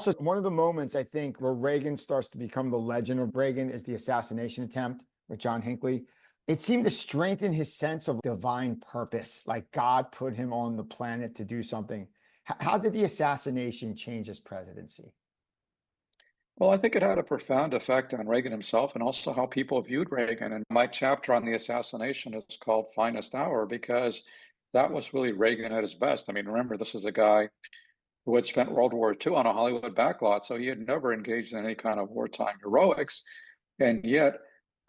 Also, one of the moments I think where Reagan starts to become the legend of Reagan is the assassination attempt with John Hinckley. It seemed to strengthen his sense of divine purpose, like God put him on the planet to do something. How did the assassination change his presidency? Well, I think it had a profound effect on Reagan himself and also how people viewed Reagan. And my chapter on the assassination is called Finest Hour because that was really Reagan at his best. I mean, remember, this is a guy who had spent World War II on a Hollywood backlot, so he had never engaged in any kind of wartime heroics. And yet,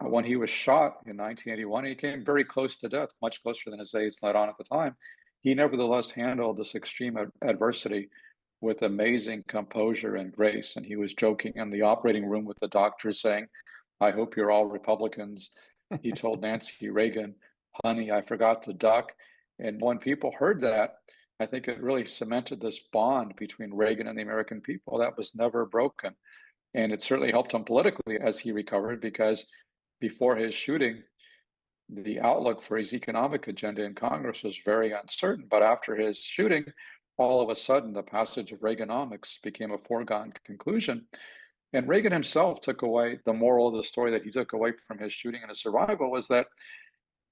when he was shot in 1981, he came very close to death, much closer than his age let on at the time. He nevertheless handled this extreme adversity with amazing composure and grace. And he was joking in the operating room with the doctor, saying, I hope you're all Republicans. He told Nancy Reagan, honey, I forgot to duck. And when people heard that, I think it really cemented this bond between Reagan and the American people that was never broken. And it certainly helped him politically as he recovered because before his shooting, the outlook for his economic agenda in Congress was very uncertain. But after his shooting, all of a sudden, the passage of Reaganomics became a foregone conclusion. And Reagan himself took away the moral of the story that he took away from his shooting and his survival was that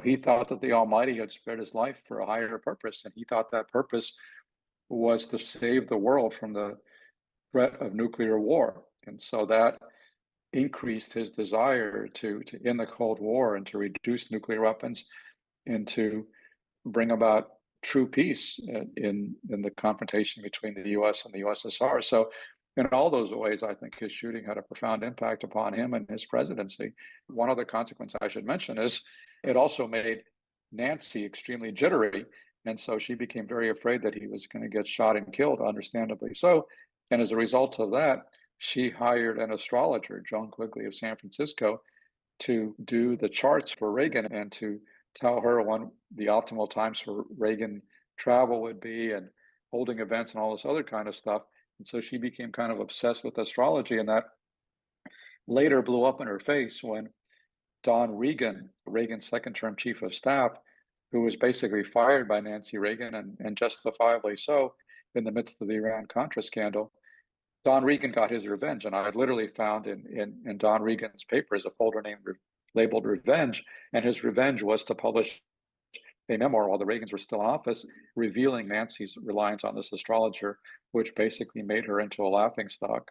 he thought that the Almighty had spared his life for a higher purpose. And he thought that purpose was to save the world from the threat of nuclear war. And so that increased his desire to end the Cold War and to reduce nuclear weapons and to bring about true peace in the confrontation between the U.S. and the USSR. So, in all those ways, I think his shooting had a profound impact upon him and his presidency. One other consequence I should mention is it also made Nancy extremely jittery, and so she became very afraid that he was going to get shot and killed, understandably so. And as a result of that, she hired an astrologer, Joan Quigley of San Francisco, to do the charts for Reagan and to tell her when the optimal times for Reagan travel would be and holding events and all this other kind of stuff. And so she became kind of obsessed with astrology, and that later blew up in her face when Don Reagan, Reagan's second term chief of staff, who was basically fired by Nancy Reagan and justifiably so in the midst of the Iran Contra scandal, Don Reagan got his revenge. And I had literally found in Don Reagan's papers a folder labeled Revenge. And his revenge was to publish a memoir while the Reagans were still in office, revealing Nancy's reliance on this astrologer, which basically made her into a laughingstock.